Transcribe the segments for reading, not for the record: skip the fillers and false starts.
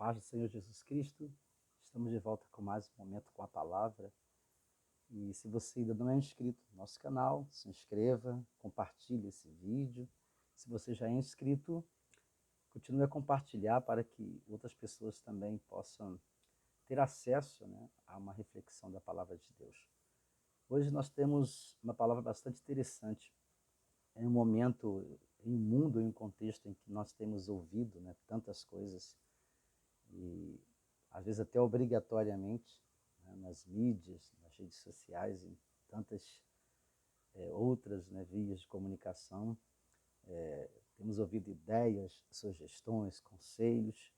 Paz do Senhor Jesus Cristo, estamos de volta com mais um momento com a palavra. E se você ainda não é inscrito no nosso canal, se inscreva, compartilhe esse vídeo. Se você já é inscrito, continue a compartilhar para que outras pessoas também possam ter acesso, a uma reflexão da palavra de Deus. Hoje nós temos uma palavra bastante interessante. Em um momento, em um mundo, em um contexto em que nós temos ouvido, tantas coisas, e às vezes até obrigatoriamente, nas mídias, nas redes sociais, em tantas outras vias de comunicação. Temos ouvido ideias, sugestões, conselhos.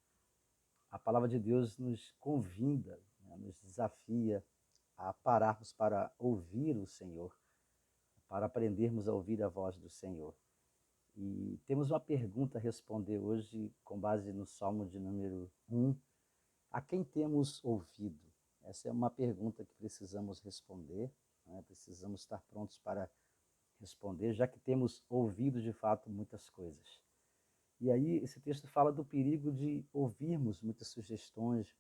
A palavra de Deus nos convida, nos desafia a pararmos para ouvir o Senhor, para aprendermos a ouvir a voz do Senhor. E temos uma pergunta a responder hoje, com base no Salmo de número 1. A quem temos ouvido? Essa é uma pergunta que precisamos responder, precisamos estar prontos para responder, já que temos ouvido de fato muitas coisas. E aí esse texto fala do perigo de ouvirmos muitas sugestões,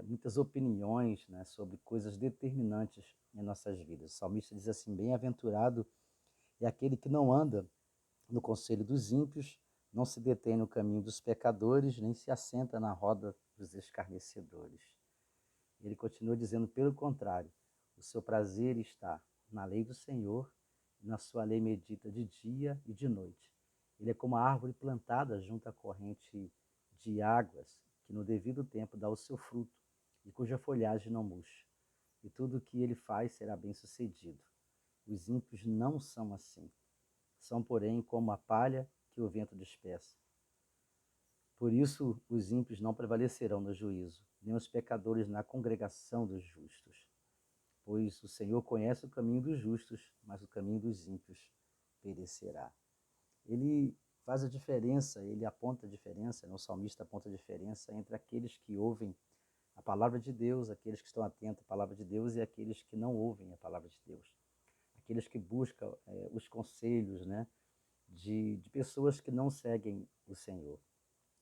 muitas opiniões, sobre coisas determinantes em nossas vidas. O salmista diz assim: bem-aventurado é aquele que não anda no conselho dos ímpios, não se detém no caminho dos pecadores, nem se assenta na roda dos escarnecedores. Ele continua dizendo, pelo contrário, o seu prazer está na lei do Senhor, e na sua lei medita de dia e de noite. Ele é como a árvore plantada junto à corrente de águas, que no devido tempo dá o seu fruto, e cuja folhagem não murcha. E tudo o que ele faz será bem-sucedido. Os ímpios não são assim. São, porém, como a palha que o vento dispersa. Por isso, os ímpios não prevalecerão no juízo, nem os pecadores na congregação dos justos. Pois o Senhor conhece o caminho dos justos, mas o caminho dos ímpios perecerá. Ele faz a diferença, ele aponta a diferença, o salmista aponta a diferença entre aqueles que ouvem a palavra de Deus, aqueles que estão atentos à palavra de Deus e aqueles que não ouvem a palavra de Deus. Aqueles que buscam os conselhos, de pessoas que não seguem o Senhor.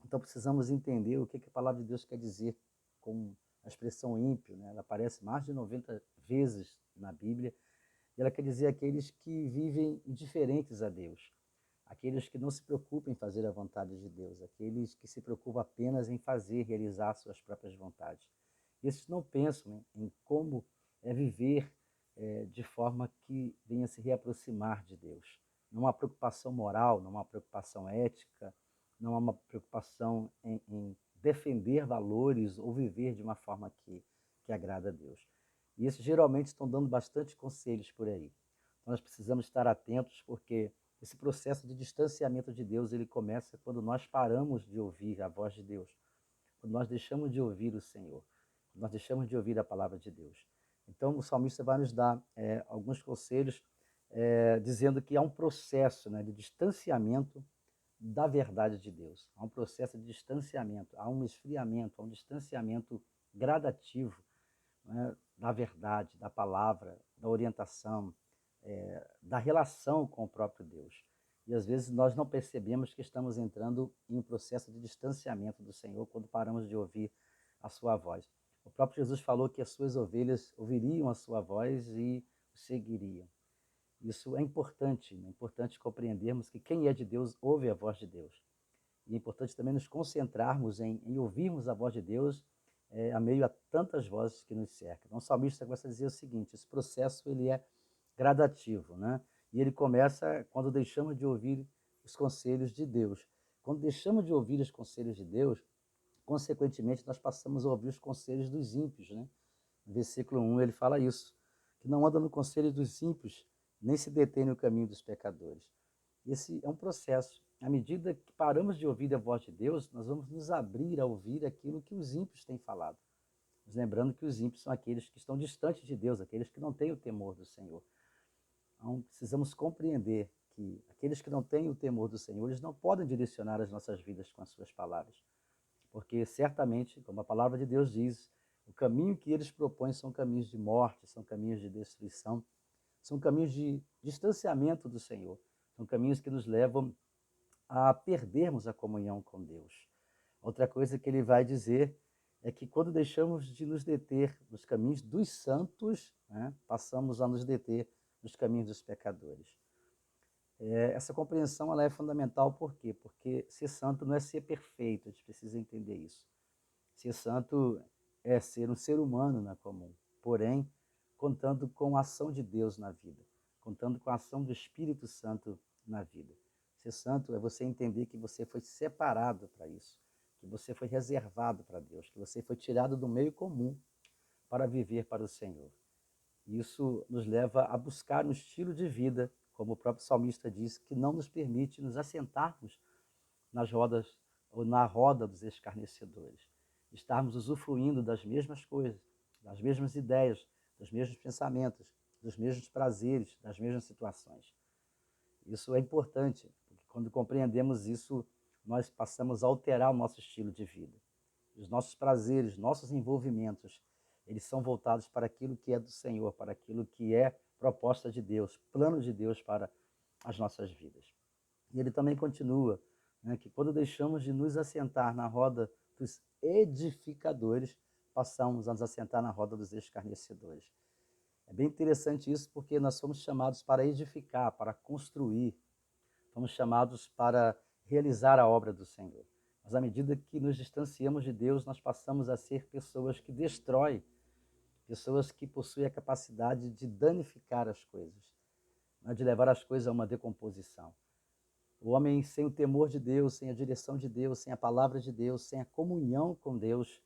Então precisamos entender o que a palavra de Deus quer dizer com a expressão ímpio. Ela aparece mais de 90 vezes na Bíblia, e ela quer dizer aqueles que vivem indiferentes a Deus, aqueles que não se preocupam em fazer a vontade de Deus, aqueles que se preocupam apenas em fazer, realizar suas próprias vontades. Esses não pensam em como viver de forma que venha se reaproximar de Deus. Não há uma preocupação moral, não há uma preocupação ética, não há uma preocupação em defender valores ou viver de uma forma que agrada a Deus. E esses geralmente estão dando bastante conselhos por aí. Então nós precisamos estar atentos, porque esse processo de distanciamento de Deus, ele começa quando nós paramos de ouvir a voz de Deus, quando nós deixamos de ouvir o Senhor, quando nós deixamos de ouvir a palavra de Deus. Então o salmista vai nos dar alguns conselhos, dizendo que há um processo de distanciamento da verdade de Deus. Há um processo de distanciamento, há um esfriamento, há um distanciamento gradativo, da verdade, da palavra, da orientação, da relação com o próprio Deus. E às vezes nós não percebemos que estamos entrando em um processo de distanciamento do Senhor quando paramos de ouvir a sua voz. O próprio Jesus falou que as suas ovelhas ouviriam a sua voz e o seguiriam. Isso é importante compreendermos que quem é de Deus ouve a voz de Deus. E é importante também nos concentrarmos em ouvirmos a voz de Deus a meio a tantas vozes que nos cercam. Então o salmista gosta de dizer o seguinte: esse processo ele é gradativo, E ele começa quando deixamos de ouvir os conselhos de Deus. Quando deixamos de ouvir os conselhos de Deus, consequentemente nós passamos a ouvir os conselhos dos ímpios, No versículo 1 ele fala isso, que não anda no conselho dos ímpios, nem se detém no caminho dos pecadores. Esse é um processo. À medida que paramos de ouvir a voz de Deus, nós vamos nos abrir a ouvir aquilo que os ímpios têm falado. Mas lembrando que os ímpios são aqueles que estão distantes de Deus, aqueles que não têm o temor do Senhor. Então, precisamos compreender que aqueles que não têm o temor do Senhor, eles não podem direcionar as nossas vidas com as suas palavras. Porque certamente, como a palavra de Deus diz, o caminho que eles propõem são caminhos de morte, são caminhos de destruição, são caminhos de distanciamento do Senhor, são caminhos que nos levam a perdermos a comunhão com Deus. Outra coisa que ele vai dizer é que quando deixamos de nos deter nos caminhos dos santos, né, passamos a nos deter nos caminhos dos pecadores. Essa compreensão ela é fundamental, por quê? Porque ser santo não é ser perfeito, a gente precisa entender isso. Ser santo é ser um ser humano na comum, porém, contando com a ação de Deus na vida, contando com a ação do Espírito Santo na vida. Ser santo é você entender que você foi separado para isso, que você foi reservado para Deus, que você foi tirado do meio comum para viver para o Senhor. Isso nos leva a buscar um estilo de vida, como o próprio salmista diz, que não nos permite nos assentarmos nas rodas ou na roda dos escarnecedores, estarmos usufruindo das mesmas coisas, das mesmas ideias, dos mesmos pensamentos, dos mesmos prazeres, das mesmas situações. Isso é importante, porque quando compreendemos isso, nós passamos a alterar o nosso estilo de vida. Os nossos prazeres, nossos envolvimentos, eles são voltados para aquilo que é do Senhor, para aquilo que é proposta de Deus, plano de Deus para as nossas vidas. E ele também continua, né, que quando deixamos de nos assentar na roda dos edificadores, passamos a nos assentar na roda dos escarnecedores. É bem interessante isso, porque nós somos chamados para edificar, para construir, fomos chamados para realizar a obra do Senhor. Mas à medida que nos distanciamos de Deus, nós passamos a ser pessoas que destroem, pessoas que possuem a capacidade de danificar as coisas, de levar as coisas a uma decomposição. O homem sem o temor de Deus, sem a direção de Deus, sem a palavra de Deus, sem a comunhão com Deus,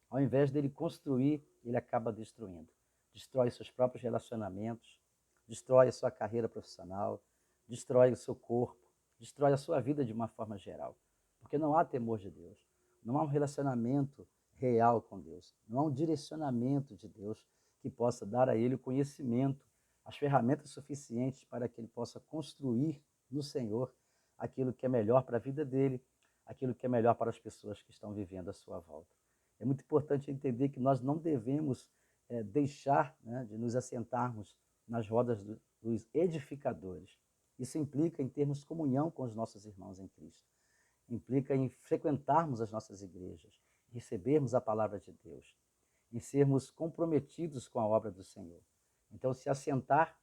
ao invés dele construir, ele acaba destruindo. Destrói seus próprios relacionamentos, destrói a sua carreira profissional, destrói o seu corpo, destrói a sua vida de uma forma geral. Porque não há temor de Deus, não há um relacionamento real com Deus, não há um direcionamento de Deus que possa dar a ele o conhecimento, as ferramentas suficientes para que ele possa construir no Senhor aquilo que é melhor para a vida dele, aquilo que é melhor para as pessoas que estão vivendo à sua volta. É muito importante entender que nós não devemos deixar, né, de nos assentarmos nas rodas dos edificadores. Isso implica em termos comunhão com os nossos irmãos em Cristo. Implica em frequentarmos as nossas igrejas, recebermos a palavra de Deus, em sermos comprometidos com a obra do Senhor. Então, se assentar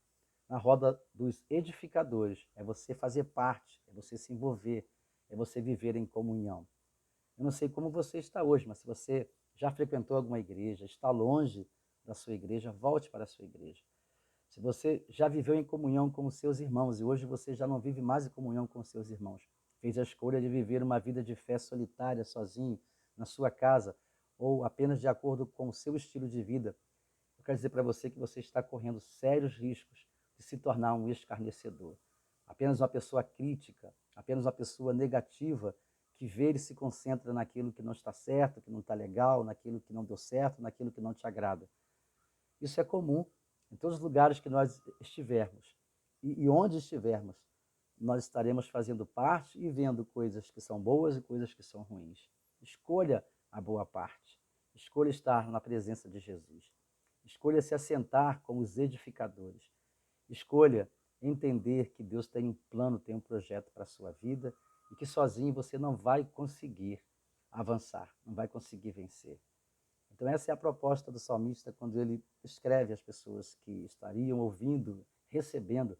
na roda dos edificadores é você fazer parte, é você se envolver, é você viver em comunhão. Eu não sei como você está hoje, mas se você já frequentou alguma igreja, está longe da sua igreja, volte para a sua igreja. Se você já viveu em comunhão com os seus irmãos e hoje você já não vive mais em comunhão com os seus irmãos, fez a escolha de viver uma vida de fé solitária, sozinho, na sua casa, ou apenas de acordo com o seu estilo de vida, eu quero dizer para você que você está correndo sérios riscos de se tornar um escarnecedor. Apenas uma pessoa crítica, apenas uma pessoa negativa que vê e se concentra naquilo que não está certo, que não está legal, naquilo que não deu certo, naquilo que não te agrada. Isso é comum em todos os lugares que nós estivermos. E onde estivermos, nós estaremos fazendo parte e vendo coisas que são boas e coisas que são ruins. Escolha a boa parte. Escolha estar na presença de Jesus. Escolha se assentar com os edificadores. Escolha entender que Deus tem um plano, tem um projeto para a sua vida e que sozinho você não vai conseguir avançar, não vai conseguir vencer. Então essa é a proposta do salmista quando ele escreve às pessoas que estariam ouvindo, recebendo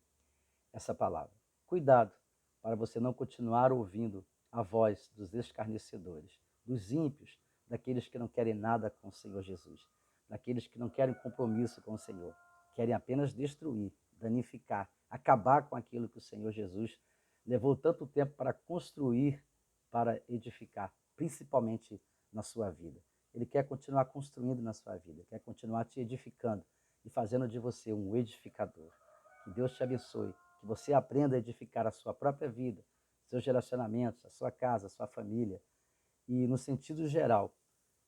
essa palavra. Cuidado para você não continuar ouvindo a voz dos escarnecedores, dos ímpios, daqueles que não querem nada com o Senhor Jesus, daqueles que não querem compromisso com o Senhor, querem apenas destruir, danificar, acabar com aquilo que o Senhor Jesus levou tanto tempo para construir, para edificar, principalmente na sua vida. Ele quer continuar construindo na sua vida, quer continuar te edificando e fazendo de você um edificador. Que Deus te abençoe, que você aprenda a edificar a sua própria vida, seus relacionamentos, a sua casa, a sua família, e no sentido geral,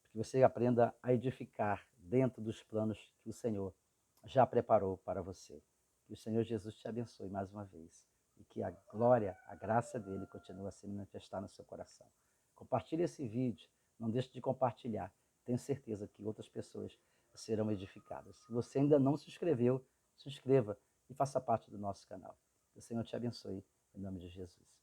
que você aprenda a edificar dentro dos planos que o Senhor já preparou para você. Que o Senhor Jesus te abençoe mais uma vez e que a glória, a graça dele continue a se manifestar no seu coração. Compartilhe esse vídeo, não deixe de compartilhar. Tenho certeza que outras pessoas serão edificadas. Se você ainda não se inscreveu, se inscreva e faça parte do nosso canal. Que o Senhor te abençoe, em nome de Jesus.